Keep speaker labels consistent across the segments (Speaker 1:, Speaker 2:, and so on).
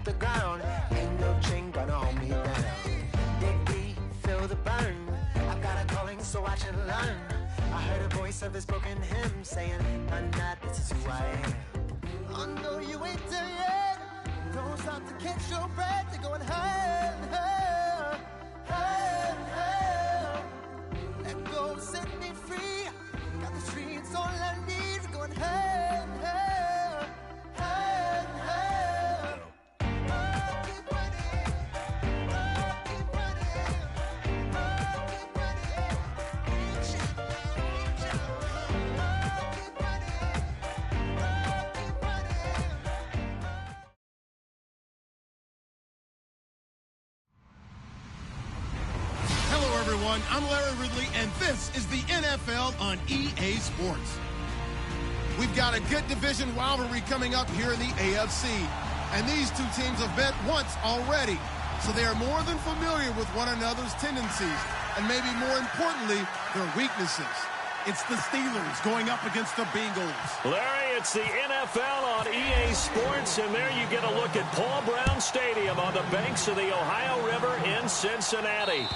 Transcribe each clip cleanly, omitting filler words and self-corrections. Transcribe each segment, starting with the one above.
Speaker 1: hit the ground. Ain't no chain gonna hold me down. Dig deep, feel the burn. I've got a calling, so I should learn. I heard a voice of his broken hymn saying, "I'm not, this is who I am." I know you ain't there yet. Don't stop to catch your breath. You're going higher and higher, higher and higher. Let go, set me free. Got the streets all I need. We're going higher and higher, higher and higher. Oh, keep running. Oh, keep running. Oh, keep running. Reach out, reach out. Oh, keep running. Oh, keep running.
Speaker 2: Hello, everyone. I'm Larry Ridley, and this is the NFL on EA Sports. We've got a good division rivalry coming up here in the AFC, and these two teams have met once already, so they are more than familiar with one another's tendencies, and maybe more importantly, their weaknesses. It's the Steelers going up against the Bengals.
Speaker 3: Larry, it's the NFL on EA Sports, and there you get a look at Paul Brown Stadium on the banks of the Ohio River in Cincinnati.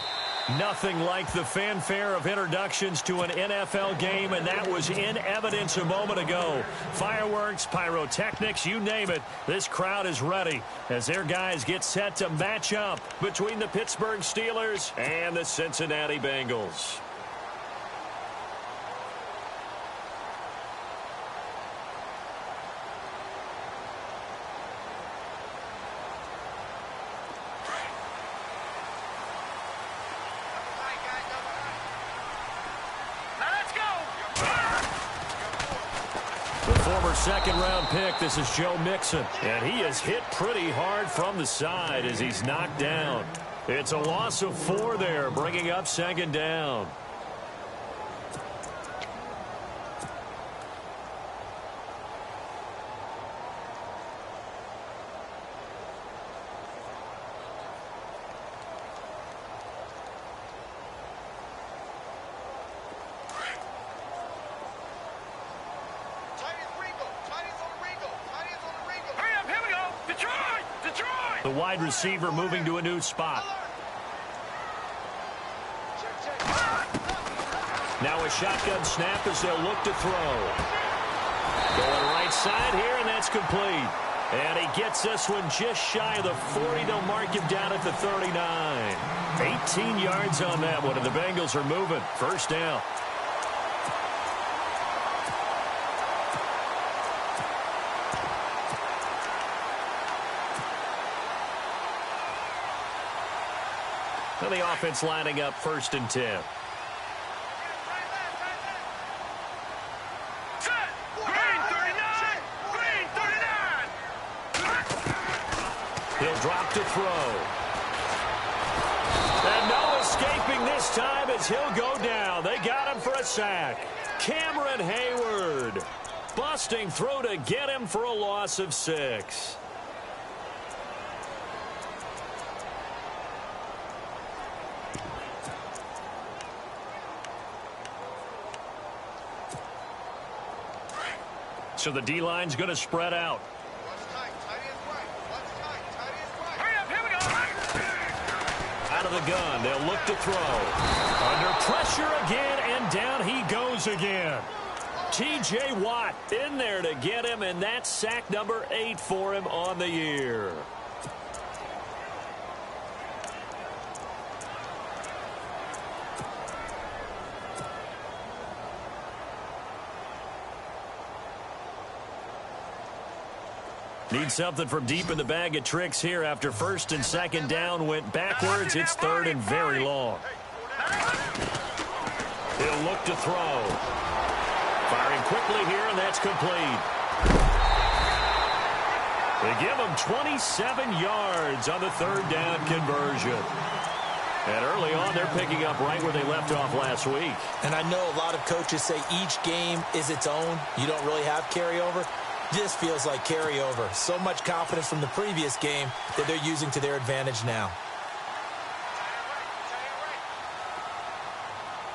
Speaker 3: Nothing like the fanfare of introductions to an NFL game, and that was in evidence a moment ago. Fireworks, pyrotechnics, you name it. This crowd is ready as their guys get set to match up between the Pittsburgh Steelers and the Cincinnati Bengals. Second-round pick, this is Joe Mixon. And he is hit pretty hard from the side as he's knocked down. It's a loss of 4 there, bringing up second down. The wide receiver moving to a new spot. Now a shotgun snap as they'll look to throw. Going right side here, and that's complete. And he gets this one just shy of the 40. They'll mark him down at the 39. 18 yards on that one, and the Bengals are moving. First down. And the offense lining up 1st and 10. He'll drop to throw. And no escaping this time as he'll go down. They got him for a sack. Cameron Hayward busting through to get him for a loss of 6. So the D-line's going to spread out. Out of the gun, they'll look to throw. Under pressure again, and down he goes again. T.J. Watt in there to get him, and that's sack number 8 for him on the year. Need something from deep in the bag of tricks here after 1st and 2nd down went backwards. It's 3rd and very long. He'll look to throw. Firing quickly here, and that's complete. They give him 27 yards on the 3rd down conversion. And early on, they're picking up right where they left off last week.
Speaker 4: And I know a lot of coaches say each game is its own. You don't really have carryover. This feels like carryover. So much confidence from the previous game that they're using to their advantage now.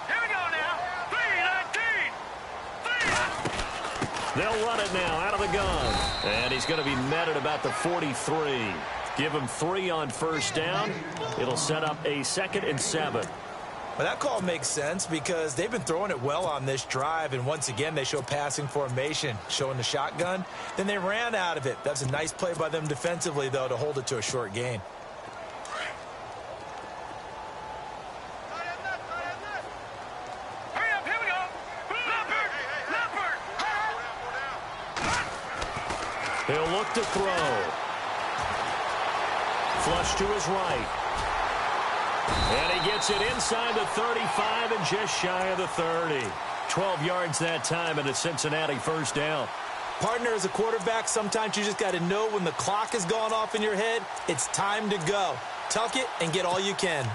Speaker 3: Here we go now. 3-19. They'll run it now out of the gun. And he's going to be met at about the 43. Give him 3 on first down. It'll set up a 2nd and 7.
Speaker 4: Well, that call makes sense because they've been throwing it well on this drive, and once again, they show passing formation, showing the shotgun. Then they ran out of it. That's a nice play by them defensively, though, to hold it to a short gain.
Speaker 3: He'll look to throw. Flush to his right. And he gets it inside the 35 and just shy of the 30. 12 yards that time and a Cincinnati first down.
Speaker 4: Partner, as a quarterback, sometimes you just got to know when the clock has gone off in your head, it's time to go. Tuck it and get all you can.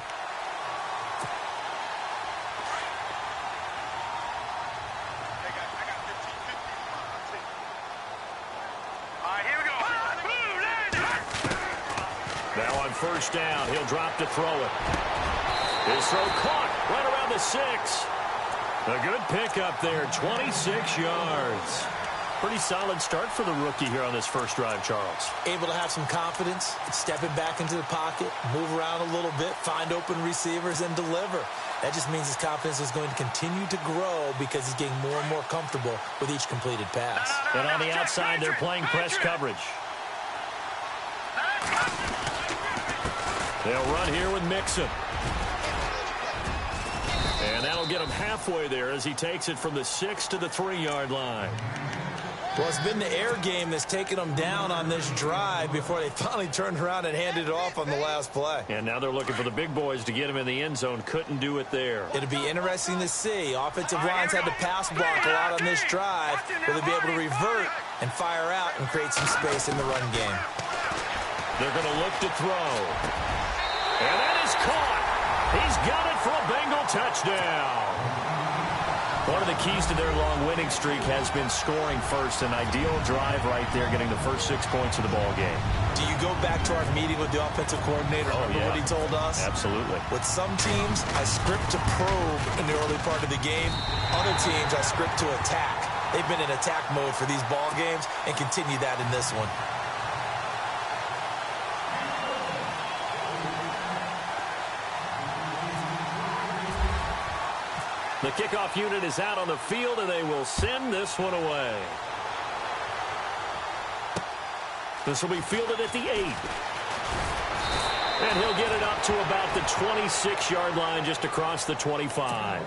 Speaker 3: Now on first down, he'll drop to throw it. His throw caught right around the 6. A good pickup there, 26 yards. Pretty solid start for the rookie here on this first drive, Charles.
Speaker 4: Able to have some confidence, stepping back into the pocket, move around a little bit, find open receivers, and deliver. That just means his confidence is going to continue to grow because he's getting more and more comfortable with each completed pass.
Speaker 3: And on the outside, they're playing press coverage. They'll run here with Mixon. And that'll get him halfway there as he takes it from the 6 to the 3-yard line.
Speaker 4: Well, it's been the air game that's taken them down on this drive before they finally turned around and handed it off on the last play.
Speaker 3: And now they're looking for the big boys to get him in the end zone. Couldn't do it there.
Speaker 4: It'll be interesting to see. Offensive lines had to pass block a lot on this drive. Will they be able to revert and fire out and create some space in the run game?
Speaker 3: They're going to look to throw. And that is caught. He's got it for a Bengal touchdown. One of the keys to their long winning streak has been scoring first. An ideal drive right there, getting the first 6 points of the ball game.
Speaker 4: Do you go back to our meeting with the offensive coordinator? Remember what he told us?
Speaker 3: Absolutely.
Speaker 4: With some teams, I script to probe in the early part of the game. Other teams, I script to attack. They've been in attack mode for these ball games and continue that in this one.
Speaker 3: The kickoff unit is out on the field, and they will send this one away. This will be fielded at the 8. And he'll get it up to about the 26-yard line, just across the 25.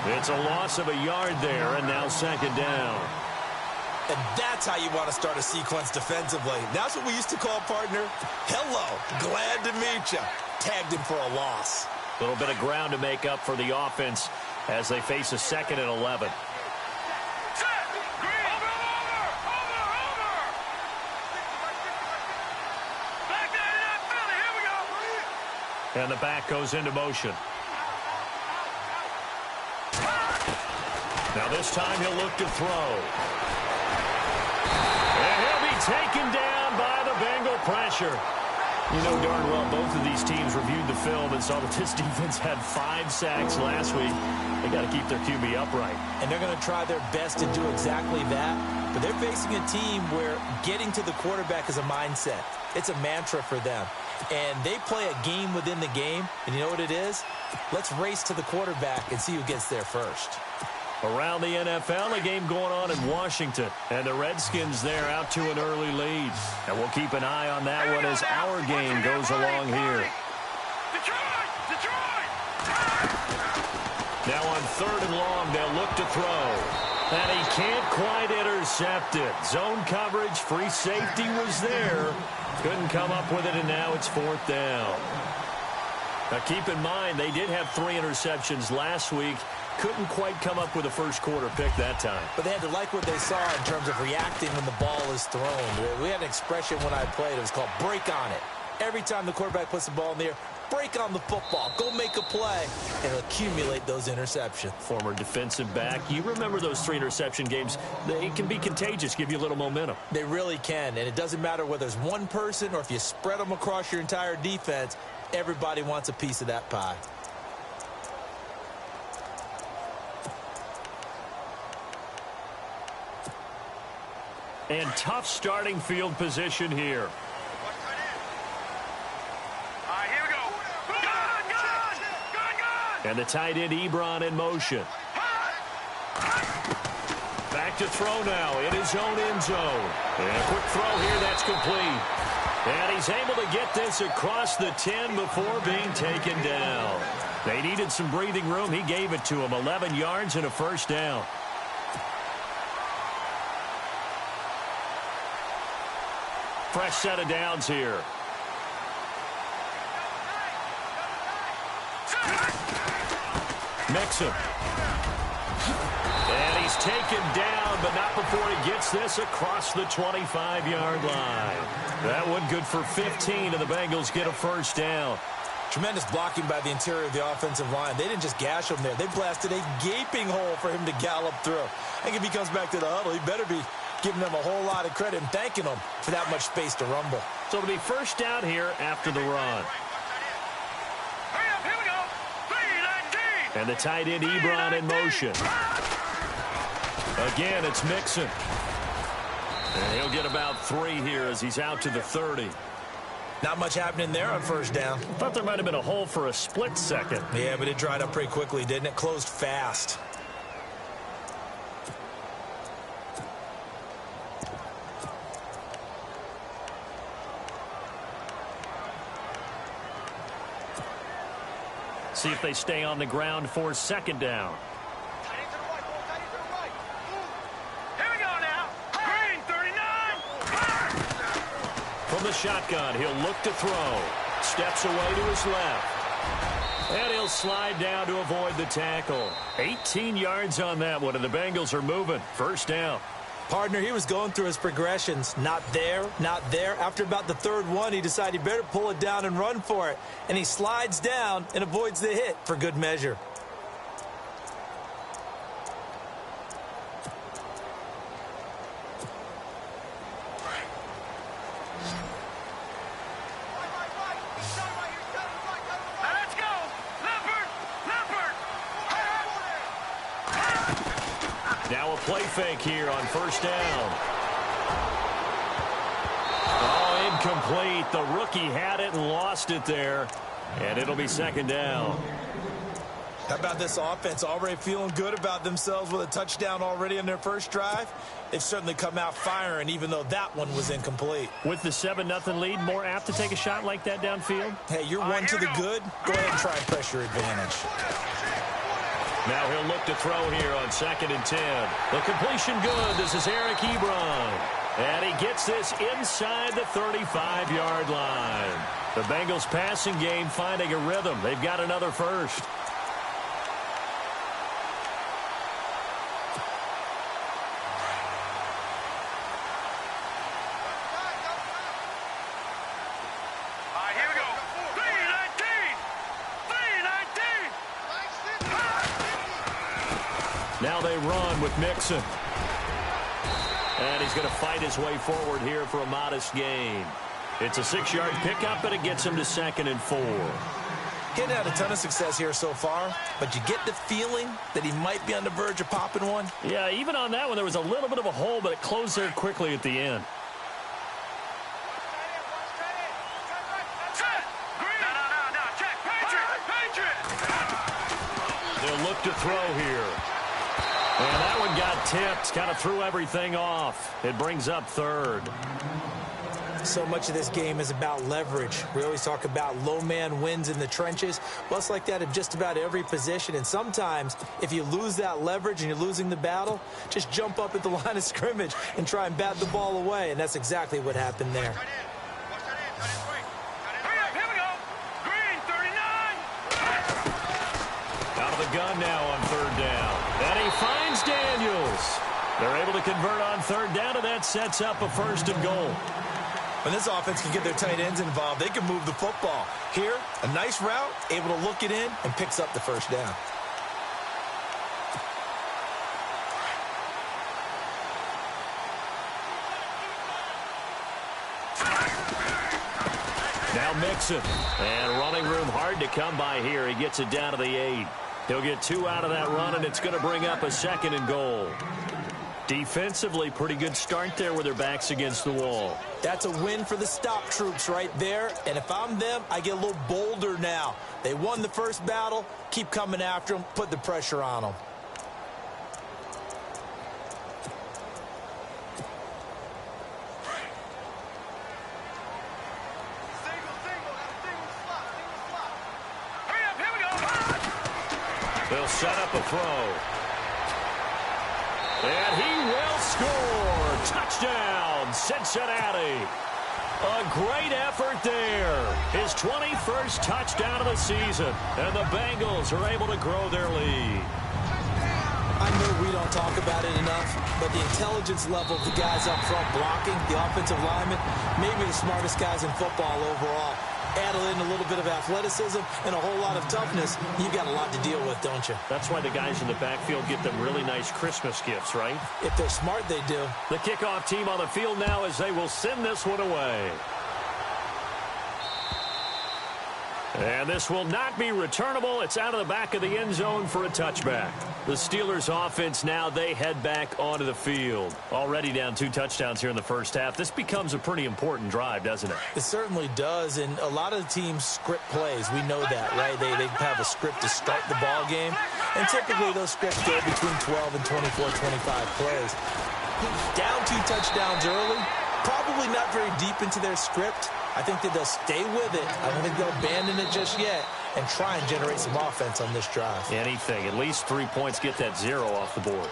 Speaker 3: It's a loss of a yard there, and now 2nd down.
Speaker 4: And that's how you want to start a sequence defensively. That's what we used to call, partner, hello, glad to meet you. Tagged him for a loss.
Speaker 3: A little bit of ground to make up for the offense as they face a 2nd and 11. And the back goes into motion. Now this time he'll look to throw. And he'll be taken down by the Bengal pressure. You know darn well both of these teams reviewed the film and saw that this defense had 5 sacks last week. They got to keep their QB upright.
Speaker 4: And they're going to try their best to do exactly that. But they're facing a team where getting to the quarterback is a mindset. It's a mantra for them. And they play a game within the game. And you know what it is? Let's race to the quarterback and see who gets there first.
Speaker 3: Around the NFL, a game going on in Washington. And the Redskins there out to an early lead. And we'll keep an eye on that one as our game goes along here. Now on 3rd and long, they'll look to throw. And he can't quite intercept it. Zone coverage, free safety was there. Couldn't come up with it, and now it's 4th down. Now keep in mind, they did have 3 interceptions last week. Couldn't quite come up with a first quarter pick that time.
Speaker 4: But they had to like what they saw in terms of reacting when the ball is thrown. We had an expression when I played. It was called break on it. Every time the quarterback puts the ball in the air, break on the football, go make a play, and accumulate those interceptions.
Speaker 3: Former defensive back. You remember those 3 interception games. They can be contagious, give you a little momentum.
Speaker 4: They really can, and it doesn't matter whether it's one person or if you spread them across your entire defense. Everybody wants a piece of that pie.
Speaker 3: And tough starting field position here. And the tight end, Ebron, in motion. Back to throw now in his own end zone. And a quick throw here, that's complete. And he's able to get this across the 10 before being taken down. They needed some breathing room. He gave it to him. 11 yards and a first down. Fresh set of downs here. Mixon. And he's taken down, but not before he gets this across the 25-yard line. That one good for 15, and the Bengals get a first down.
Speaker 4: Tremendous blocking by the interior of the offensive line. They didn't just gash him there. They blasted a gaping hole for him to gallop through. I think if he comes back to the huddle, he better be giving them a whole lot of credit and thanking them for that much space to rumble.
Speaker 3: So it'll be first down here after the run. And the tight end, Ebron, in motion. Again, it's Mixon. And he'll get about 3 here as he's out to the 30.
Speaker 4: Not much happening there on first down.
Speaker 3: Thought there might have been a hole for a split second.
Speaker 4: Yeah, but it dried up pretty quickly, didn't it? Closed fast.
Speaker 3: See if they stay on the ground for second down.
Speaker 5: Here we go now. Green 39.
Speaker 3: From the shotgun, he'll look to throw. Steps away to his left. And he'll slide down to avoid the tackle. 18 yards on that one, and the Bengals are moving. First down.
Speaker 4: Partner, he was going through his progressions. Not there, not there. After about the third one, he decided he better pull it down and run for it. And he slides down and avoids the hit for good measure.
Speaker 5: Let's go. Leopard.
Speaker 3: Now a play fake here on first down. Oh, incomplete. The rookie had it and lost it there. And it'll be second down.
Speaker 4: How about this offense already feeling good about themselves with a touchdown already in their first drive? They've certainly come out firing, even though that one was incomplete.
Speaker 3: With the 7-0 lead, more apt to take a shot like that downfield?
Speaker 4: Hey, you're one to the good. Go ahead and try and press your advantage.
Speaker 3: Now he'll look to throw here on 2nd and 10. The completion good. This is Eric Ebron. And he gets this inside the 35-yard line. The Bengals passing game finding a rhythm. They've got another first.
Speaker 5: Here we go. 3-19.
Speaker 3: Now they run with Mixon. And he's going to fight his way forward here for a modest gain. It's a 6-yard pickup, and it gets him to 2nd and 4.
Speaker 4: Getting had a ton of success here so far, but you get the feeling that he might be on the verge of popping one.
Speaker 3: Yeah, even on that one, there was a little bit of a hole, but it closed there quickly at the end.
Speaker 5: No. Check. Patriot.
Speaker 3: They'll look to throw here. And that one got tipped, kind of threw everything off. It brings up 3rd.
Speaker 4: So much of this game is about leverage. We always talk about low man wins in the trenches. Well, it's like that in just about every position. And sometimes, if you lose that leverage and you're losing the battle, just jump up at the line of scrimmage and try and bat the ball away. And that's exactly what happened there.
Speaker 5: Hurry up. Here we go. Green 39.
Speaker 3: Out of the gun now on 3rd down. And he finds Daniels. They're able to convert on 3rd down, and that sets up a 1st and goal.
Speaker 4: When this offense can get their tight ends involved, they can move the football. Here, a nice route, able to look it in, and picks up the first down.
Speaker 3: Now Mixon. And running room hard to come by here. He gets it down to the 8. He'll get 2 out of that run, and it's going to bring up a 2nd and goal. Defensively, pretty good start there with their backs against the wall.
Speaker 4: That's a win for the stop troops right there. And if I'm them, I get a little bolder now. They won the first battle. Keep coming after them. Put the pressure on them.
Speaker 3: They'll set up a throw. And he will score. Touchdown, Cincinnati. A great effort there. His 21st touchdown of the season. And the Bengals are able to grow their lead.
Speaker 4: I know we don't talk about it enough, but the intelligence level of the guys up front blocking, the offensive linemen, maybe the smartest guys in football overall. Add in a little bit of athleticism and a whole lot of toughness, you got a lot to deal with, don't you?
Speaker 3: That's why the guys in the backfield get them really nice Christmas gifts, right?
Speaker 4: If they're smart, they do.
Speaker 3: The kickoff team on the field now as they will send this one away. And this will not be returnable. It's out of the back of the end zone for a touchback. The Steelers offense now, they head back onto the field. Already down 2 touchdowns here in the first half. This becomes a pretty important drive, doesn't it?
Speaker 4: It certainly does, and a lot of the teams script plays. We know that, right? They have a script to start the ball game, and typically those scripts go between 12 and 24, 25 plays. Down 2 touchdowns early, probably not very deep into their script. I think that they'll stay with it. I don't think they'll abandon it just yet and try and generate some offense on this drive.
Speaker 3: Anything. At least 3 points, get that 0 off the board.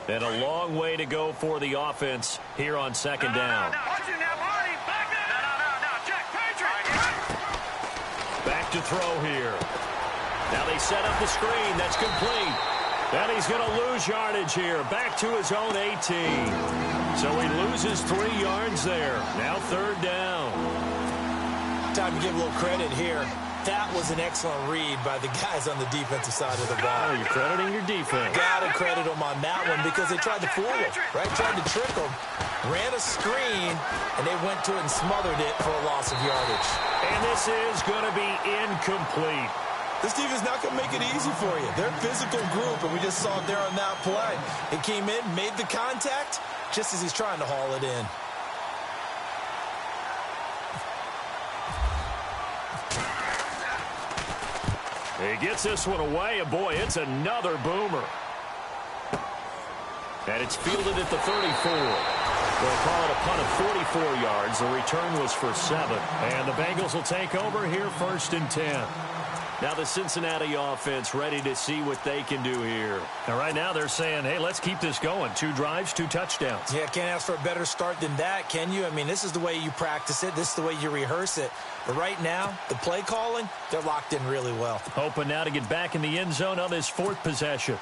Speaker 3: And a long way to go for the offense here on 2nd down. Back to throw here. Now they set up the screen. That's complete. And he's going to lose yardage here. Back to his own 18. So he loses 3 yards there. Now 3rd down.
Speaker 4: Time to give a little credit here. That was an excellent read by the guys on the defensive side of the ball.
Speaker 3: Oh, you're crediting your defense.
Speaker 4: Got to credit them on that one because they tried to fool him, right? Tried to trick him. Ran a screen, and they went to it and smothered it for a loss of yardage.
Speaker 3: And this is going to be incomplete.
Speaker 4: This defense is not going to make it easy for you. They're a physical group, and we just saw it there on that play. It came in, made the contact, just as he's trying to haul it in.
Speaker 3: He gets this one away, and boy, it's another boomer. And it's fielded at the 34. They'll call it a punt of 44 yards. The return was for 7. And the Bengals will take over here 1st and 10. Now the Cincinnati offense ready to see what they can do here. And right now they're saying, hey, let's keep this going. 2 drives, 2 touchdowns.
Speaker 4: Yeah, can't ask for a better start than that, can you? I mean, this is the way you practice it. This is the way you rehearse it. But right now, the play calling, they're locked in really well.
Speaker 3: Hoping now to get back in the end zone on this 4th possession.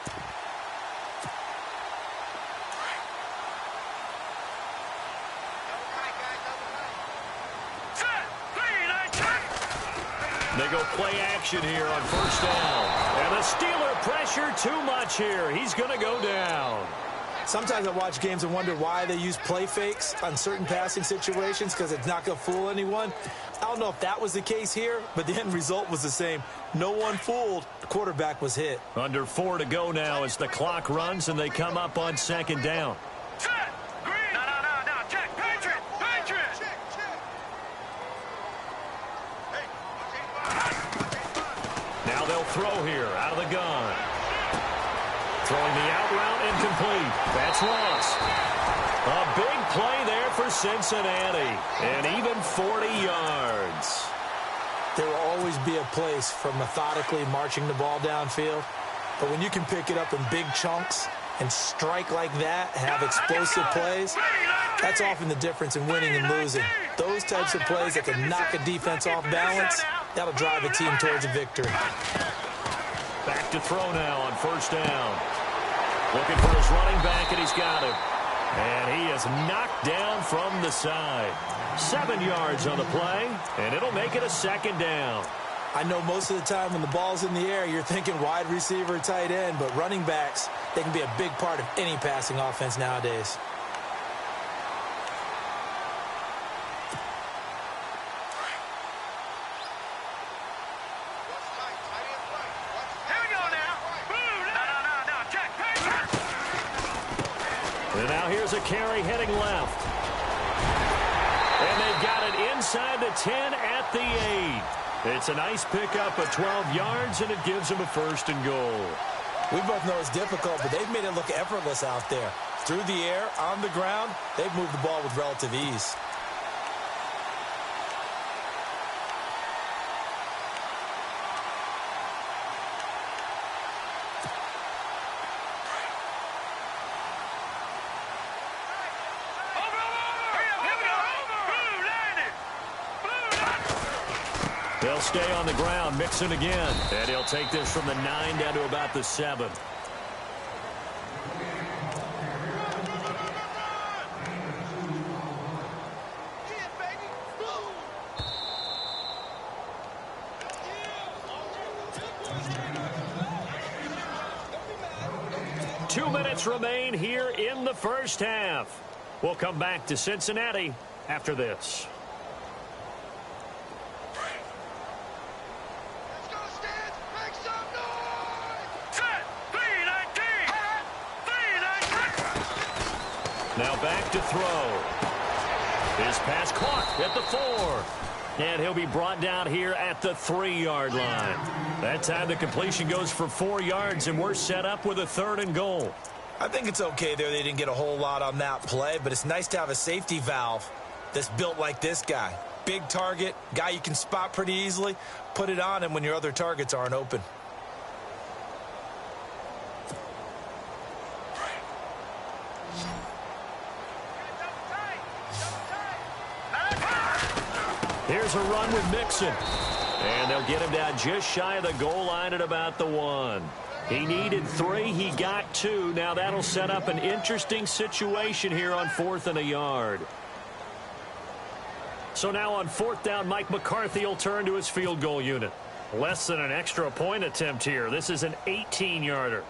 Speaker 3: They go play action here on 1st down. And the Steeler pressure too much here. He's going to go down.
Speaker 4: Sometimes I watch games and wonder why they use play fakes on certain passing situations because it's not going to fool anyone. I don't know if that was the case here, but the end result was the same. No one fooled. The quarterback was hit.
Speaker 3: Under 4 to go now as the clock runs and they come up on 2nd down. Now they'll throw here out of the gun. Throwing the out route incomplete. That's Ross. A big play there for Cincinnati. And even 40 yards.
Speaker 4: There will always be a place for methodically marching the ball downfield. But when you can pick it up in big chunks and strike like that, have explosive plays, that's often the difference in winning and losing. Those types of plays that can knock a defense off balance, that'll drive a team towards a victory.
Speaker 3: Back to throw now on first down. Looking for his running back, and he's got him. And he is knocked down from the side. 7 yards on the play, and it'll make it a second down.
Speaker 4: I know most of the time when the ball's in the air, you're thinking wide receiver, tight end, but running backs, they can be a big part of any passing offense nowadays.
Speaker 3: And now here's a carry heading left. And they've got it inside the 10 at the 8. It's a nice pickup of 12 yards, and it gives them a first and goal.
Speaker 4: We both know it's difficult, but they've made it look effortless out there. Through the air, on the ground, they've moved the ball with relative ease.
Speaker 3: They'll stay on the ground, Mixon again. And he'll take this from the 9 down to about the 7. Two minutes remain here in the first half. We'll come back to Cincinnati after this. Now back to throw. His pass caught at the 4. And he'll be brought down here at the 3-yard line. That time the completion goes for 4 yards, and we're set up with a 3rd and goal.
Speaker 4: I think it's okay there. They didn't get a whole lot on that play, but it's nice to have a safety valve that's built like this guy. Big target, guy you can spot pretty easily. Put it on him when your other targets aren't open.
Speaker 3: Here's a run with Mixon. And they'll get him down just shy of the goal line at about the 1. He needed 3. He got 2. Now that'll set up an interesting situation here on 4th and a yard. So now on 4th down, Mike McCarthy will turn to his field goal unit. Less than an extra point attempt here. This is an 18-yarder.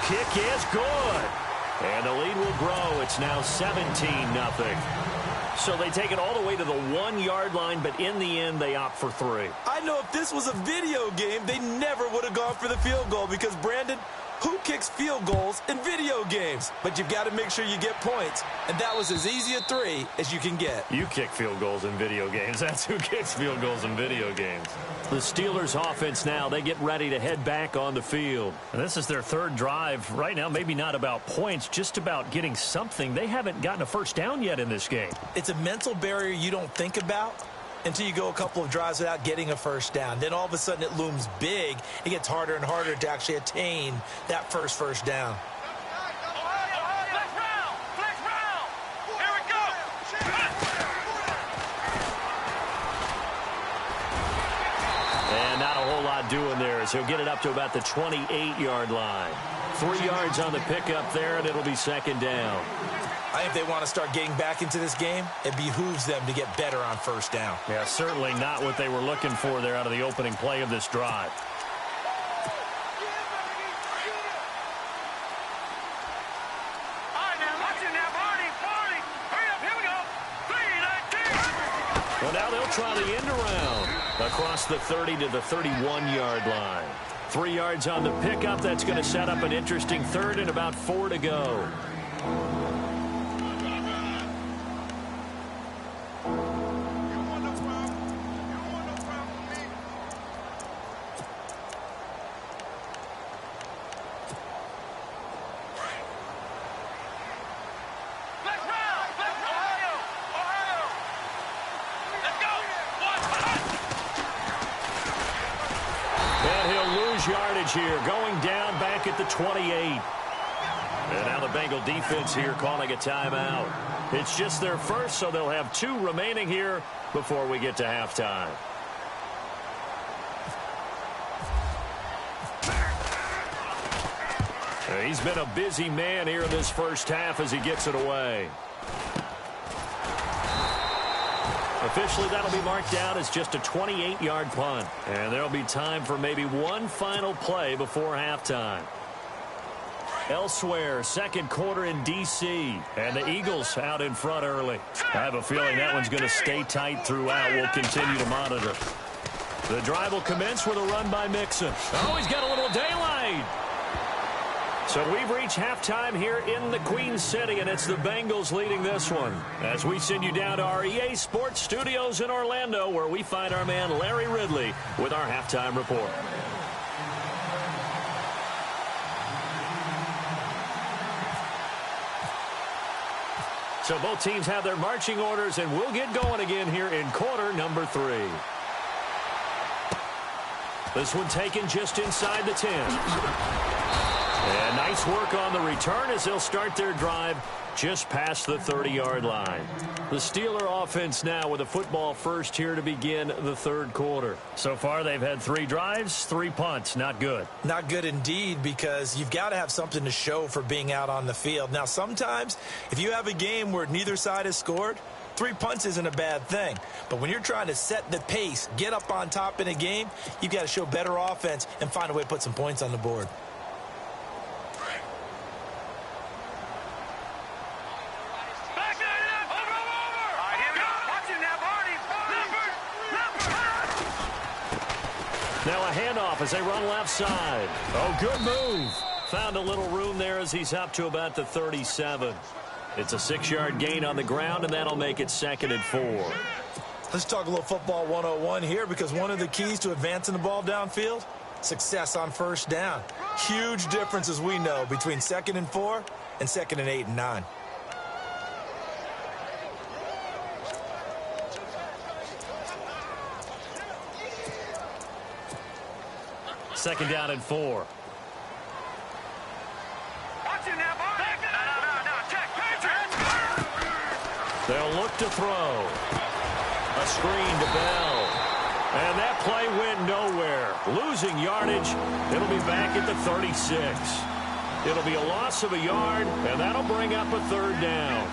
Speaker 3: Kick is good. And the lead will grow. It's now 17-0. So they take it all the way to the 1-yard line, but in the end, they opt for 3.
Speaker 4: I know if this was a video game, they never would have gone for the field goal because, Brandon, who kicks field goals in video games? But you've got to make sure you get points. And that was as easy a 3 as you can get.
Speaker 3: You kick field goals in video games. That's who kicks field goals in video games. The Steelers offense now, they get ready to head back on the field. And this is their 3rd drive. Right now, maybe not about points, just about getting something. They haven't gotten a first down yet in this game.
Speaker 4: It's a mental barrier you don't think about until you go a couple of drives without getting a first down. Then all of a sudden it looms big. It gets harder and harder to actually attain that first down.
Speaker 3: And not a whole lot doing there as he'll get it up to about the 28-yard line. 3 yards on the pickup there, and it'll be 2nd down.
Speaker 4: I think if they want to start getting back into this game, it behooves them to get better on first down.
Speaker 3: Yeah, certainly not what they were looking for there out of the opening play of this drive. Well, now they'll try the end around across the 30 to the 31-yard line. 3 yards on the pickup. That's going to set up an interesting 3rd and about 4 to go. yardage here, going down back at the 28. And now the Bengal defense here calling a timeout. It's just their first, so they'll have 2 remaining here before we get to halftime. He's been a busy man here in this first half as he gets it away. Officially, that'll be marked down as just a 28-yard punt. And there'll be time for maybe one final play before halftime. Elsewhere, second quarter in D.C. And the Eagles out in front early. I have a feeling that one's going to stay tight throughout. We'll continue to monitor. The drive will commence with a run by Mixon. Oh, he's got a little daylight. So we've reached halftime here in the Queen City, and it's the Bengals leading this one. As we send you down to our EA Sports Studios in Orlando, where we find our man Larry Ridley with our halftime report. So both teams have their marching orders, and we'll get going again here in quarter number 3. This one taken just inside the 10. And nice work on the return as they'll start their drive just past the 30-yard line. The Steeler offense now with a football first here to begin the third quarter. So far, they've had 3 drives, 3 punts. Not good.
Speaker 4: Not good indeed, because you've got to have something to show for being out on the field. Now, sometimes if you have a game where neither side has scored, 3 punts isn't a bad thing. But when you're trying to set the pace, get up on top in a game, you've got to show better offense and find a way to put some points on the board.
Speaker 3: Now a handoff as they run left side. Oh, good move. Found a little room there as he's up to about the 37. It's a 6-yard gain on the ground, and that'll make it 2nd and 4.
Speaker 4: Let's talk a little football 101 here, because one of the keys to advancing the ball downfield, success on first down. Huge difference, as we know, between 2nd and 4 and 2nd and 8 and 9.
Speaker 3: Second down and 4.
Speaker 5: Watch it now, boy. No. Check. Patriots.
Speaker 3: They'll look to throw. A screen to Bell. And that play went nowhere. Losing yardage. It'll be back at the 36. It'll be a loss of a yard, and that'll bring up a 3rd down.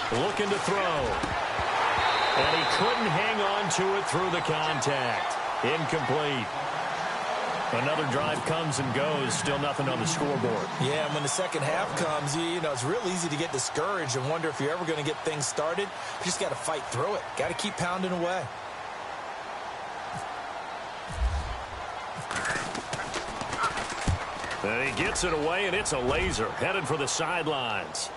Speaker 3: Looking to throw. And he couldn't hang on to it through the contact. Incomplete. Another drive comes and goes. Still nothing on the scoreboard.
Speaker 4: Yeah, and when the second half comes, you know, it's real easy to get discouraged and wonder if you're ever going to get things started. You just got to fight through it. Got to keep pounding away.
Speaker 3: And he gets it away, and it's a laser. Headed for the sidelines.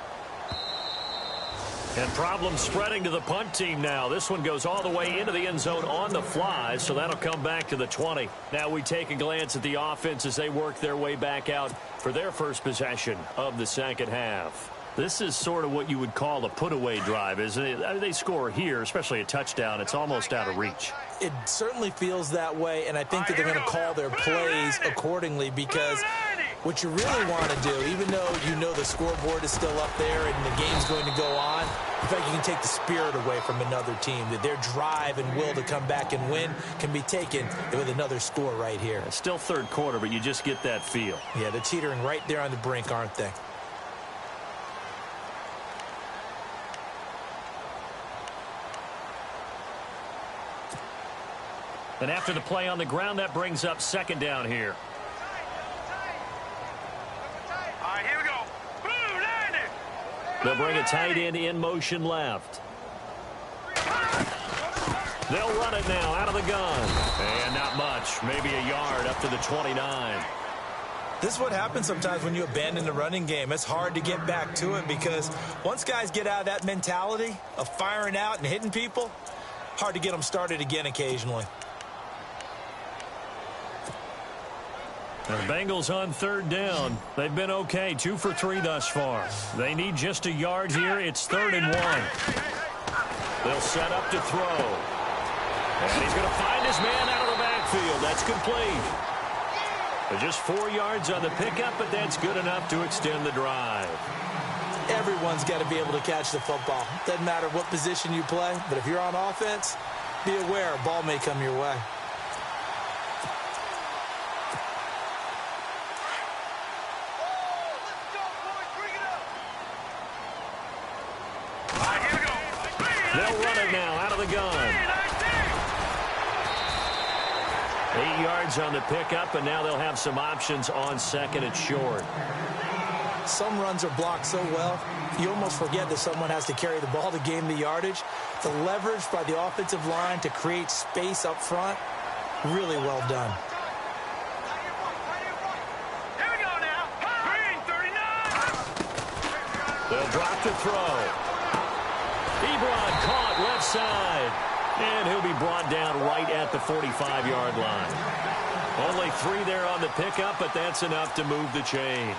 Speaker 3: And problems spreading to the punt team now. This one goes all the way into the end zone on the fly, so that'll come back to the 20. Now we take a glance at the offense as they work their way back out for their first possession of the second half. This is sort of what you would call a put-away drive, isn't it? I mean, they score here, especially a touchdown. It's almost out of reach.
Speaker 4: It certainly feels that way, and I think that they're going to call their plays accordingly, because what you really want to do, even though you know the scoreboard is still up there and the game's going to go on, in fact, you can take the spirit away from another team. That their drive and will to come back and win can be taken with another score right here.
Speaker 3: It's still third quarter, but you just get that feel.
Speaker 4: Yeah, they're teetering right there on the brink, aren't they?
Speaker 3: And after the play on the ground, that brings up second down here.
Speaker 5: All right, here we go. Boom, landed.
Speaker 3: They'll bring a tight end in motion left. They'll run it now out of the gun. And not much. Maybe a yard up to the 29.
Speaker 4: This is what happens sometimes when you abandon the running game. It's hard to get back to it because once guys get out of that mentality of firing out and hitting people, hard to get them started again occasionally.
Speaker 3: The Bengals on third down. They've been okay, 2 for 3 thus far. They need just a yard here. It's 3rd and 1. They'll set up to throw. And he's going to find his man out of the backfield. That's complete. Just 4 yards on the pickup, but that's good enough to extend the drive.
Speaker 4: Everyone's got to be able to catch the football. Doesn't matter what position you play, but if you're on offense, be aware a ball may come your way.
Speaker 3: They'll run it now out of the gun. 8 yards on the pickup, and now they'll have some options on 2nd and short.
Speaker 4: Some runs are blocked so well, you almost forget that someone has to carry the ball to gain the yardage. The leverage by the offensive line to create space up front, really well done.
Speaker 5: Here we go now. Green 39.
Speaker 3: They'll drop to throw. Ebron caught left side. And he'll be brought down right at the 45-yard line. Only 3 there on the pickup, but that's enough to move the chains.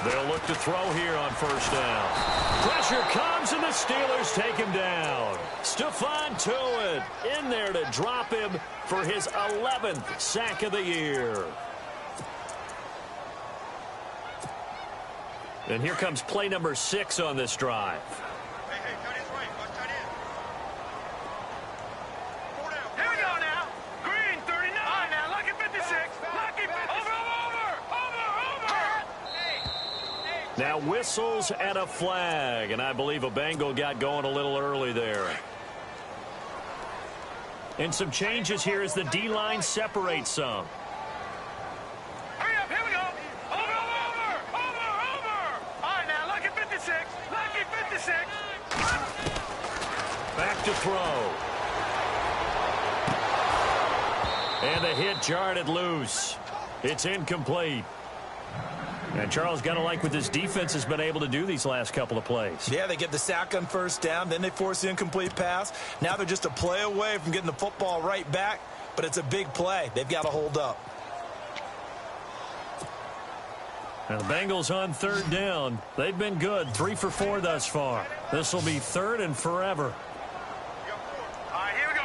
Speaker 3: They'll look to throw here on 1st down. Pressure comes, and the Steelers take him down. Stephon Tuitt in there to drop him for his 11th sack of the year. And here comes play number 6 on this drive.
Speaker 5: Here we go now. Green 39. Now lucky 56. Lucky 56. Over.
Speaker 3: Now whistles and a flag, and I believe a Bengal got going a little early there. And some changes here as the D-line separates some.
Speaker 5: Hurry up, here we go. Over. All right, now lucky 56. Lucky 56.
Speaker 3: Back to throw. And the hit jarred it loose. It's incomplete. And Charles, got to like what this defense has been able to do these last couple of plays.
Speaker 4: Yeah, they get the sack on 1st down, then they force the incomplete pass. Now they're just a play away from getting the football right back, but it's a big play. They've got to hold up.
Speaker 3: And the Bengals on 3rd down. They've been good, 3 for 4 thus far. This will be 3rd and forever.
Speaker 5: All right, here we go.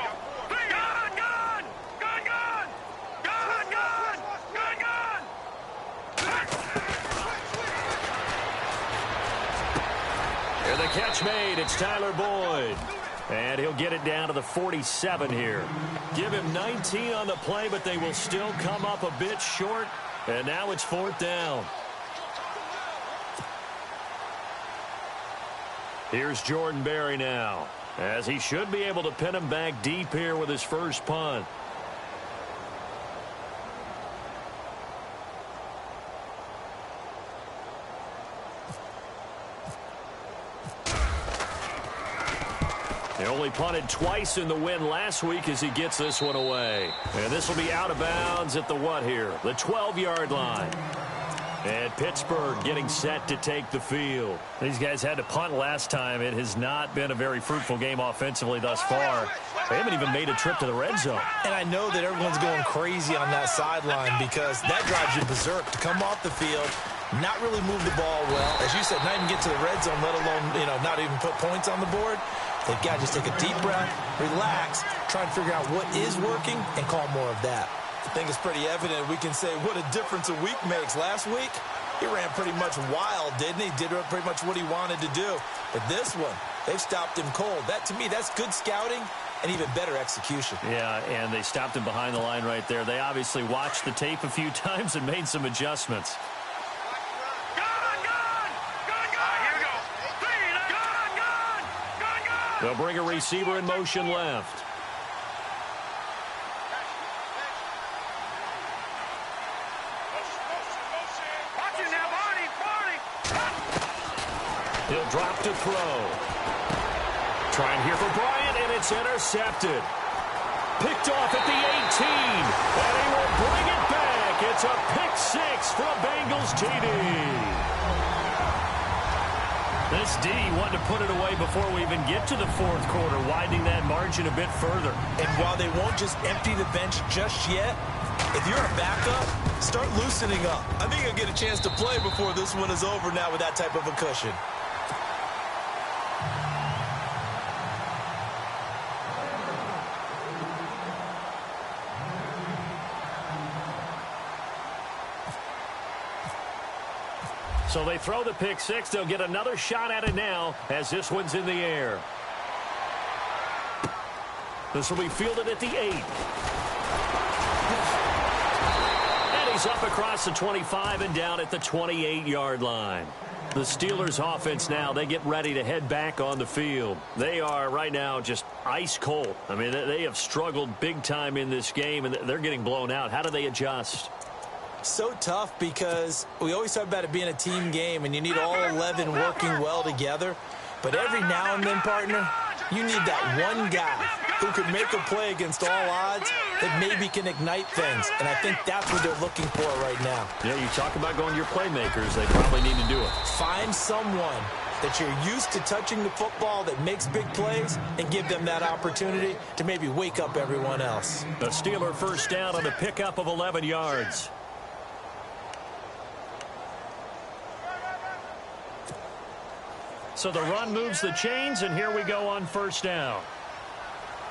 Speaker 3: Here the catch made. It's Tyler Boyd. And he'll get it down to the 47 here. Give him 19 on the play, but they will still come up a bit short. And now it's 4th down. Here's Jordan Berry now, as he should be able to pin him back deep here with his first punt. He only punted twice in the win last week as he gets this one away. And this will be out of bounds at the what here? The 12-yard line. And Pittsburgh getting set to take the field. These guys had to punt last time. It has not been a very fruitful game offensively thus far. They haven't even made a trip to the red zone.
Speaker 4: And I know that everyone's going crazy on that sideline because that drives you berserk to come off the field, not really move the ball well. As you said, not even get to the red zone, let alone, not even put points on the board. They've got to just take a deep breath, relax, try and figure out what is working, and call more of that. I think it's pretty evident we can say what a difference a week makes. Last week, he ran pretty much wild, didn't he? Did pretty much what he wanted to do. But this one, they've stopped him cold. That, to me, that's good scouting and even better execution.
Speaker 3: Yeah, and they stopped him behind the line right there. They obviously watched the tape a few times and made some adjustments. They'll bring a receiver in motion left. He'll drop to throw. Trying here for Bryant, and it's intercepted. Picked off at the 18, and he will bring it back. It's a pick six for a Bengals TD. This D wanted to put it away before we even get to the fourth quarter, widening that margin a bit further.
Speaker 4: And while they won't just empty the bench just yet, if you're a backup, start loosening up. I think you'll get a chance to play before this one is over now with that type of a cushion.
Speaker 3: So they throw the pick six. They'll get another shot at it now as this one's in the air. This will be fielded at the 8. And he's up across the 25 and down at the 28-yard line. The Steelers offense now, they get ready to head back on the field. They are right now just ice cold. I mean, they have struggled big time in this game, and they're getting blown out. How do they adjust?
Speaker 4: So tough because we always talk about it being a team game and you need all 11 working well together. But every now and then, partner, you need that one guy who could make a play against all odds that maybe can ignite things. And I think that's what they're looking for right now.
Speaker 3: Yeah, you talk about going to your playmakers. They probably need to do it.
Speaker 4: Find someone that you're used to touching the football that makes big plays and give them that opportunity to maybe wake up everyone else.
Speaker 3: The Steeler first down on a pickup of 11 yards. So the run moves the chains, and here we go on first down.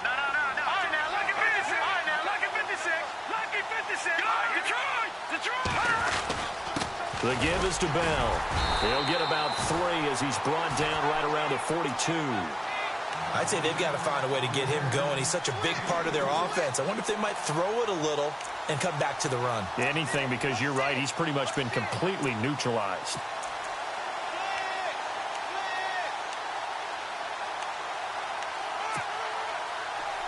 Speaker 5: No. All right, now, lucky 56. All right, now, lucky 56. Lucky 56. Detroit.
Speaker 3: The give is to Bell. He'll get about 3 as he's brought down right around the 42.
Speaker 4: I'd say they've got to find a way to get him going. He's such a big part of their offense. I wonder if they might throw it a little and come back to the run.
Speaker 3: Anything, because you're right. He's pretty much been completely neutralized.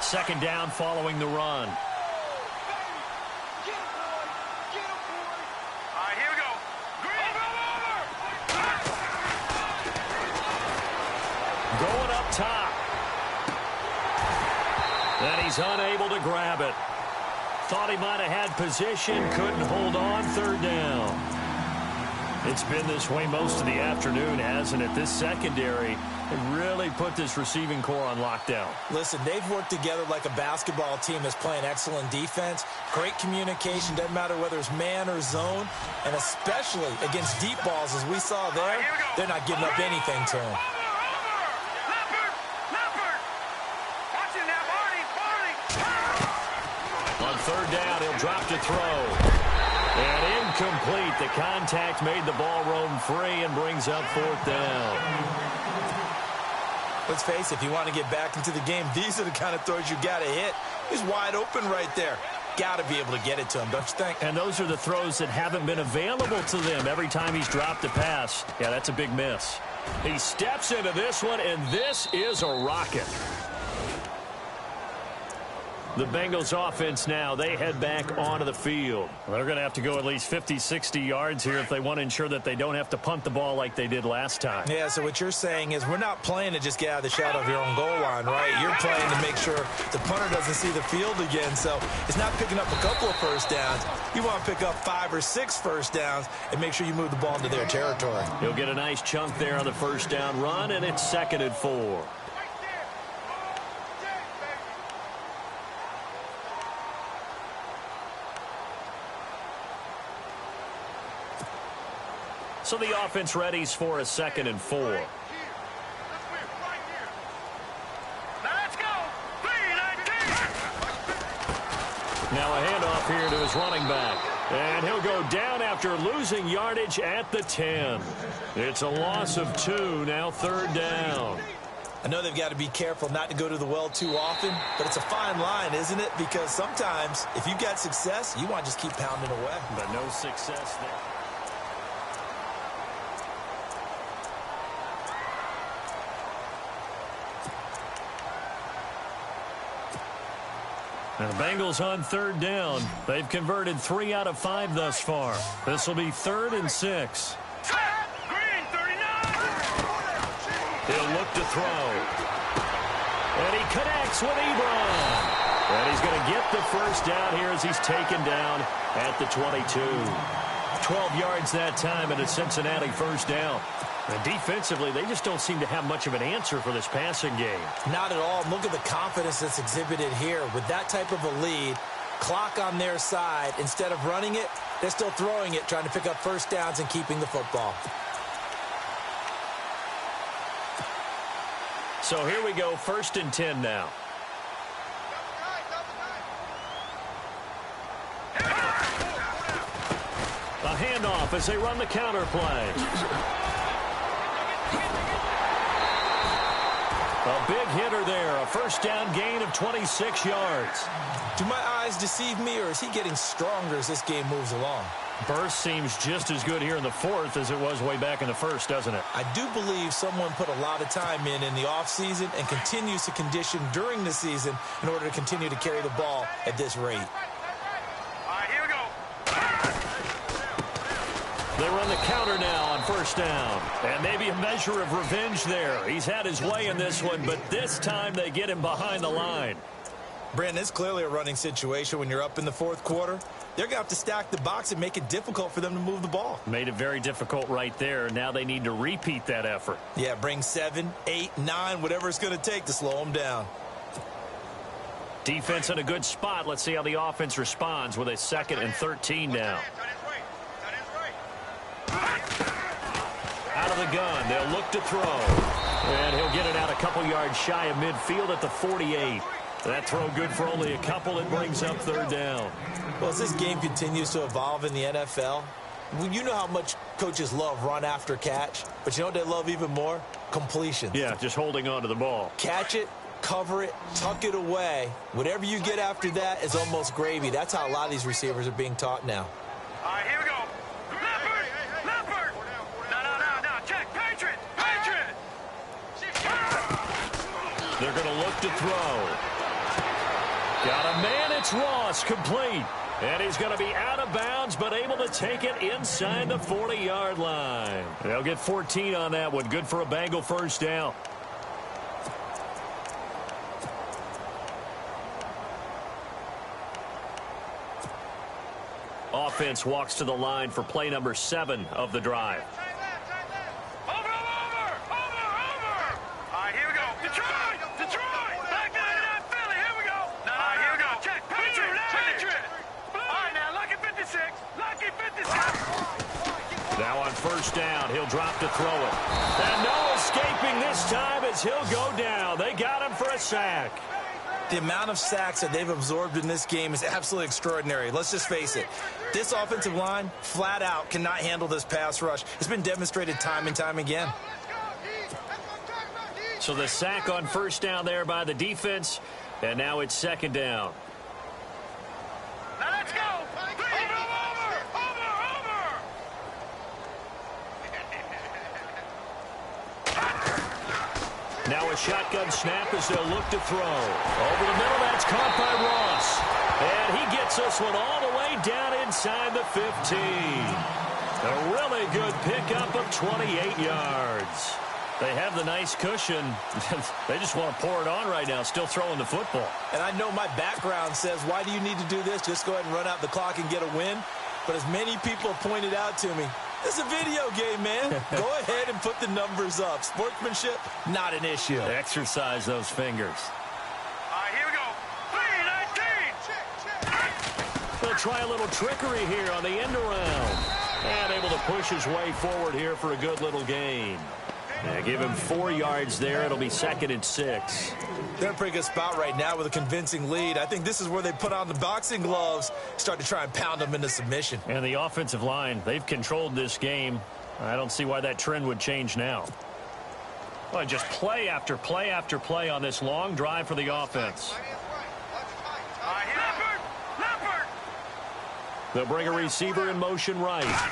Speaker 3: Second down following the run.
Speaker 5: All right, here we go.
Speaker 3: Going up top. And he's unable to grab it. Thought he might have had position, couldn't hold on. Third down. It's been this way most of the afternoon, hasn't it? This secondary really put this receiving core on lockdown.
Speaker 4: Listen, they've worked together like a basketball team that's playing excellent defense. Great communication, doesn't matter whether it's man or zone, and especially against deep balls, as we saw there, they're not giving up anything to him.
Speaker 3: On third down, he'll drop to throw. And incomplete. The contact made the ball roam free and brings up fourth down.
Speaker 4: Let's face it, if you want to get back into the game, these are the kind of throws you got to hit. He's wide open right there. Got to be able to get it to him, don't you think?
Speaker 3: And those are the throws that haven't been available to them every time he's dropped a pass. Yeah, that's a big miss. He steps into this one, and this is a rocket. The Bengals offense now, they head back onto the field. They're going to have to go at least 50, 60 yards here if they want to ensure that they don't have to punt the ball like they did last time.
Speaker 4: Yeah, so what you're saying is we're not playing to just get out of the shadow of your own goal line, right? You're playing to make sure the punter doesn't see the field again. So it's not picking up a couple of first downs. You want to pick up 5 or 6 first downs and make sure you move the ball into their territory.
Speaker 3: He'll get a nice chunk there on the first down run, and it's 2nd and 4. So the offense readies for a 2nd and 4.
Speaker 5: Now let's go. 3-19.
Speaker 3: Now a handoff here to his running back. And he'll go down after losing yardage at the 10. It's a loss of 2, now 3rd down.
Speaker 4: I know they've got to be careful not to go to the well too often, but it's a fine line, isn't it? Because sometimes if you've got success, you want to just keep pounding away.
Speaker 3: But no success there. And the Bengals on third down. They've converted 3 out of 5 thus far. This will be 3rd and 6.
Speaker 5: Green, 39.
Speaker 3: He'll look to throw. And he connects with Ebron. And he's going to get the first down here as he's taken down at the 22. 12 yards that time and a Cincinnati first down. And defensively, they just don't seem to have much of an answer for this passing game.
Speaker 4: Not at all. Look at the confidence that's exhibited here. With that type of a lead, clock on their side, instead of running it, they're still throwing it, trying to pick up first downs and keeping the football.
Speaker 3: So here we go, 1st and 10 now. A handoff as they run the counter play. A big hitter there, a first down gain of 26 yards.
Speaker 4: Do my eyes deceive me, or is he getting stronger as this game moves along?
Speaker 3: Burst seems just as good here in the 4th as it was way back in the 1st, doesn't it?
Speaker 4: I do believe someone put a lot of time in the offseason and continues to condition during the season in order to continue to carry the ball at this rate.
Speaker 5: All right, here we go.
Speaker 3: They run the counter now on first down. And maybe a measure of revenge there. He's had his way in this one, but this time they get him behind the line.
Speaker 4: Brandon, it's clearly a running situation when you're up in the 4th quarter. They're going to have to stack the box and make it difficult for them to move the ball.
Speaker 3: Made it very difficult right there. Now they need to repeat that effort.
Speaker 4: Yeah, bring 7, 8, 9, whatever it's going to take to slow them down.
Speaker 3: Defense in a good spot. Let's see how the offense responds with a 2nd and 13 now. Out of the gun, they'll look to throw. And he'll get it out a couple yards shy of midfield at the 48. That throw good for only a couple. It brings up 3rd down.
Speaker 4: Well, as this game continues to evolve in the NFL, you know how much coaches love run after catch, but you know what they love even more? Completions.
Speaker 3: Yeah, just holding on to the ball.
Speaker 4: Catch it, cover it, tuck it away. Whatever you get after that is almost gravy. That's how a lot of these receivers are being taught now.
Speaker 5: All right, here we go. Leopard! Leopard! No. Check. Patriot! Patriot!
Speaker 3: They're going to look to throw. Got a man. It's Ross, complete. And he's going to be out of bounds, but able to take it inside the 40-yard line. They'll get 14 on that one. Good for a Bengal first down. Offense walks to the line for play number 7 of the drive.
Speaker 5: Over! All right, here we go. Detroit! Back down to Philly. Here we go. All right, here we go. Check. Patriot! All right, now, lucky 56. Lucky 56.
Speaker 3: Now on first down, he'll drop to throw it. And no escaping this time as he'll go down. They got him for a sack.
Speaker 4: The amount of sacks that they've absorbed in this game is absolutely extraordinary. Let's just face it. This offensive line, flat out, cannot handle this pass rush. It's been demonstrated time and time again.
Speaker 3: So the sack on first down there by the defense, and now it's 2nd down.
Speaker 5: Now let's go.
Speaker 3: Now a shotgun snap as they'll look to throw. Over the middle, that's caught by Ross. And he gets this one all the way down inside the 15. A really good pickup of 28 yards. They have the nice cushion. They just want to pour it on right now, still throwing the football.
Speaker 4: And I know my background says, why do you need to do this? Just go ahead and run out the clock and get a win. But as many people have pointed out to me, it's a video game, man. Go ahead and put the numbers up. Sportsmanship, not an issue.
Speaker 3: Exercise those fingers.
Speaker 5: All right, here we go. 3-19.
Speaker 3: They'll try a little trickery here on the end around. And able to push his way forward here for a good little gain. Yeah, give him 4 yards there. It'll be 2nd and 6.
Speaker 4: They're in a pretty good spot right now with a convincing lead. I think this is where they put on the boxing gloves, start to try and pound them into submission.
Speaker 3: And the offensive line, they've controlled this game. I don't see why that trend would change now. Well, just play after play after play on this long drive for the offense.
Speaker 5: All right, Leopard!
Speaker 3: They'll bring a receiver in motion right.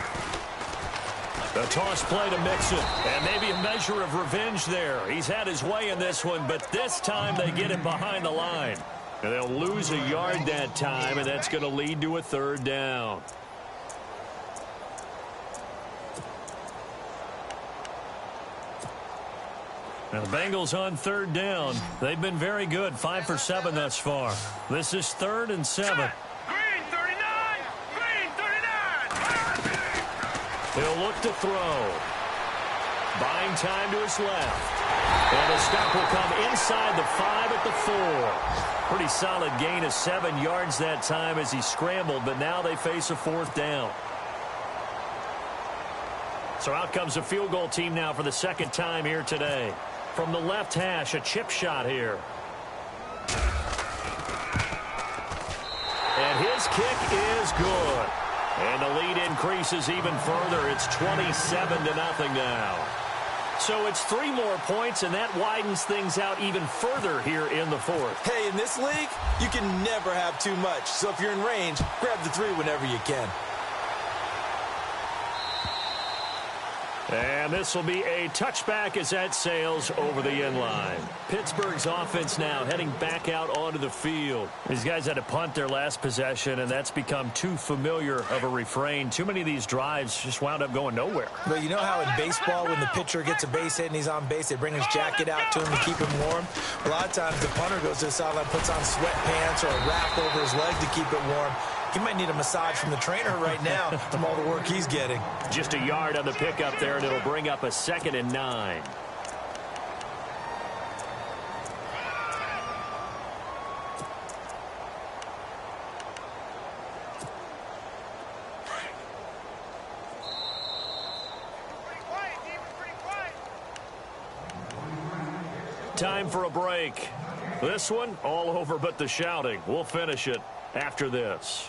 Speaker 3: The toss play to Mixon, and maybe a measure of revenge there. He's had his way in this one, but this time they get him behind the line. And they'll lose a yard that time, and that's going to lead to a third down. And the Bengals on third down. They've been very good, 5 for 7 thus far. This is 3rd and 7.
Speaker 5: Green 39! Green 39!
Speaker 3: He'll look to throw. Buying time to his left. And the stop will come inside the 5 at the 4. Pretty solid gain of 7 yards that time as he scrambled, but now they face a 4th down. So out comes a field goal team now for the 2nd time here today. From the left hash, a chip shot here. And his kick is good. And the lead increases even further. It's 27-0 now. So it's 3 more points, and that widens things out even further here in the 4th.
Speaker 4: Hey, in this league, you can never have too much. So if you're in range, grab the 3 whenever you can.
Speaker 3: And this will be a touchback as that sails over the end line. Pittsburgh's offense now heading back out onto the field. These guys had to punt their last possession, and that's become too familiar of a refrain. Too many of these drives just wound up going nowhere.
Speaker 4: But you know how in baseball, when the pitcher gets a base hit and he's on base, they bring his jacket out to him to keep him warm? A lot of times the punter goes to the sideline, puts on sweatpants or a wrap over his leg to keep it warm. He might need a massage from the trainer right now from all the work he's getting.
Speaker 3: Just a yard on the pickup there, and it'll bring up a 2nd and 9. Time for a break. This one, all over but the shouting. We'll finish it after this.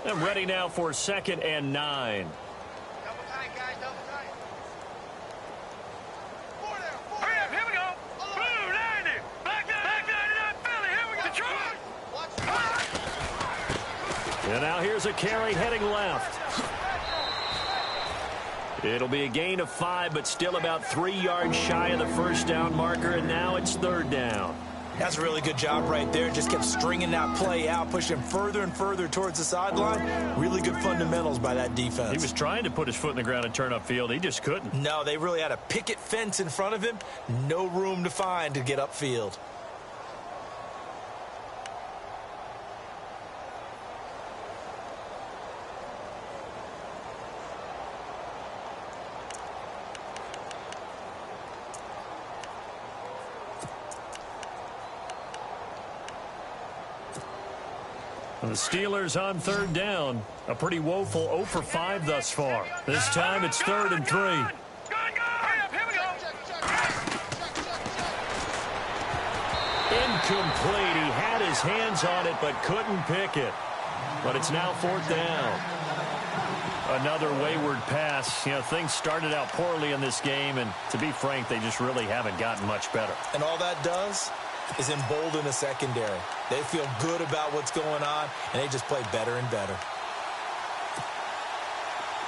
Speaker 3: And ready now for 2nd and 9.
Speaker 5: Double tight, guys, double tight. Hurry up, here we go. Blue 90. Black 99 Philly, here we go. Detroit.
Speaker 3: And now here's a carry heading left. It'll be a gain of 5, but still about 3 yards shy of the first down marker, and now it's 3rd down.
Speaker 4: That's a really good job right there. Just kept stringing that play out, pushing further and further towards the sideline. Really good fundamentals by that defense.
Speaker 3: He was trying to put his foot in the ground and turn upfield. He just couldn't.
Speaker 4: No, they really had a picket fence in front of him. No room to find to get upfield.
Speaker 3: The Steelers on 3rd down. A pretty woeful 0 for 5 thus far. This time it's 3rd and 3.
Speaker 5: Hurry up, here we go.
Speaker 3: Incomplete. He had his hands on it but couldn't pick it. But it's now 4th down. Another wayward pass. You know, things started out poorly in this game, and to be frank, they just really haven't gotten much better.
Speaker 4: And all that does is embolden the secondary. They feel good about what's going on, and they just play better and better.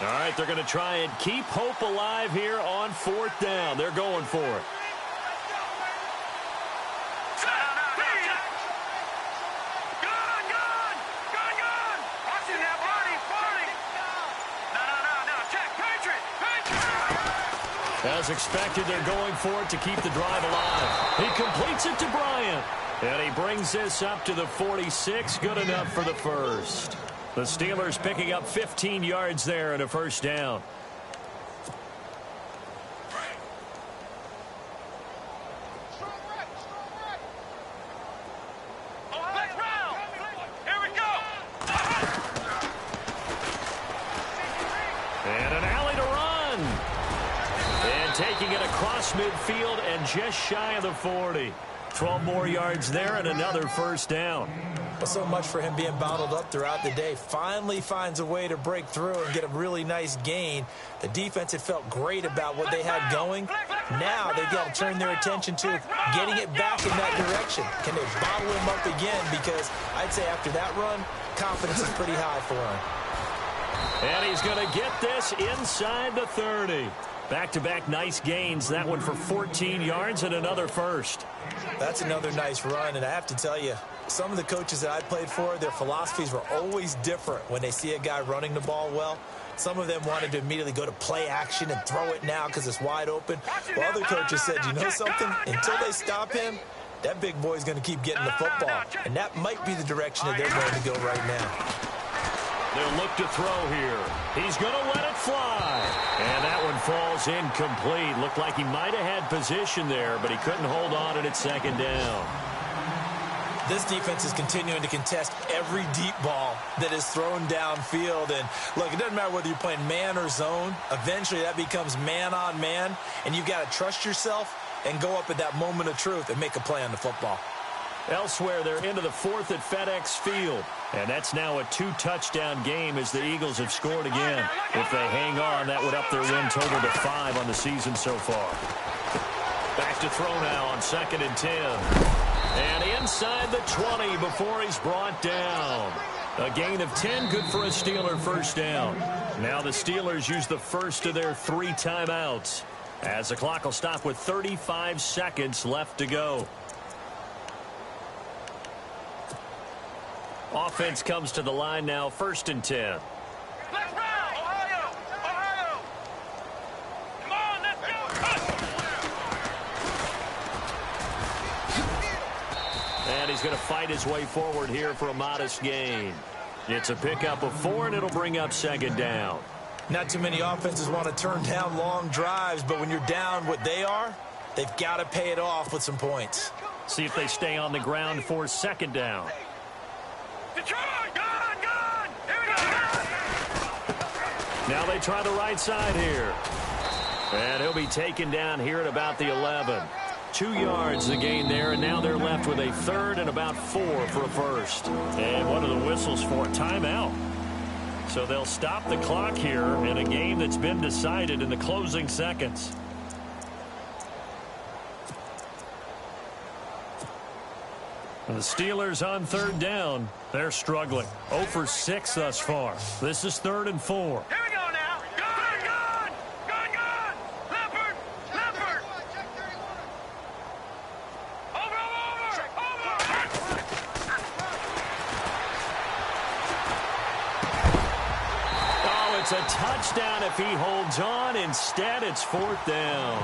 Speaker 3: All right, they're going to try and keep hope alive here on 4th down. They're going for it. As expected, they're going for it to keep the drive alive. He completes it to Bryant. And he brings this up to the 46. Good enough for the first. The Steelers picking up 15 yards there and a first down. And an alley to run. And taking it across midfield and just shy of the 40. 12 more yards there and another first down.
Speaker 4: Well, so much for him being bottled up throughout the day. Finally finds a way to break through and get a really nice gain. The defense had felt great about what they had going. Now they've got to turn their attention to getting it back in that direction. Can they bottle him up again? Because I'd say after that run, confidence is pretty high for him.
Speaker 3: And he's going to get this inside the 30. Back-to-back nice gains. That one for 14 yards and another first.
Speaker 4: That's another nice run, and I have to tell you, some of the coaches that I played for, their philosophies were always different when they see a guy running the ball well. Some of them wanted to immediately go to play action and throw it now because it's wide open. While other coaches said, you know something? Until they stop him, that big boy's going to keep getting the football. And that might be the direction that they're going to go right now.
Speaker 3: They'll look to throw here. He's going to let it fly. And that one falls incomplete. Looked like he might have had position there, but he couldn't hold on at second down.
Speaker 4: This defense is continuing to contest every deep ball that is thrown downfield. And, look, it doesn't matter whether you're playing man or zone. Eventually, that becomes man on man, and you've got to trust yourself and go up at that moment of truth and make a play on the football.
Speaker 3: Elsewhere, they're into the fourth at FedEx Field. And that's now a 2-touchdown game as the Eagles have scored again. If they hang on, that would up their win total to 5 on the season so far. Back to throw now on 2nd and 10. And inside the 20 before he's brought down. A gain of 10, good for a Steeler first down. Now the Steelers use the first of their 3 timeouts, as the clock will stop with 35 seconds left to go. Offense comes to the line now, 1st and 10.
Speaker 5: Let's round! Ohio! Ohio! Come on, let's go!
Speaker 3: And he's going to fight his way forward here for a modest gain. It's a pickup of 4, and it'll bring up 2nd down.
Speaker 4: Not too many offenses want to turn down long drives, but when you're down what they are, they've got to pay it off with some points.
Speaker 3: See if they stay on the ground for 2nd down.
Speaker 5: Detroit! Gone! Here we go!
Speaker 3: Now they try the right side here. And he'll be taken down here at about the 11. 2 yards the gain there, and now they're left with a 3rd and about 4 for a first. And what are the whistles for? Timeout. So they'll stop the clock here in a game that's been decided in the closing seconds. The Steelers on 3rd down. They're struggling. 0 for 6 thus far. This is 3rd and 4.
Speaker 5: Here we go now! Gone! Leopard! Over!
Speaker 3: Oh, it's a touchdown if he holds on. Instead, it's 4th down.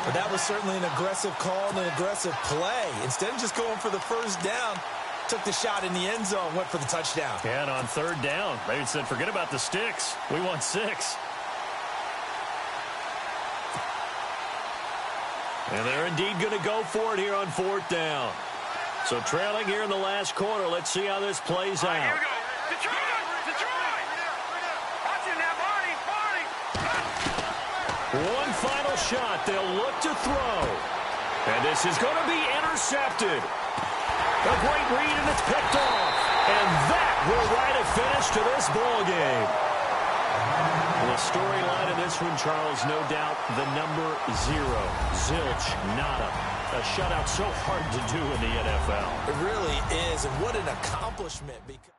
Speaker 4: But that was certainly an aggressive call and an aggressive play. Instead of just going for the first down, took the shot in the end zone, went for the touchdown.
Speaker 3: And on 3rd down, they said, forget about the sticks. We want 6. And they're indeed going to go for it here on 4th down. So trailing here in the last quarter. Let's see how this plays out.
Speaker 5: Here we go! Detroit! Watch it now, Barney!
Speaker 3: One final shot. They'll look to throw. And this is going to be intercepted. A great read, and it's picked off. And that will write a finish to this ball game. The storyline of this one, Charles, no doubt the number 0. Zilch, nada. A shutout so hard to do in the NFL.
Speaker 4: It really is, and what an accomplishment. Because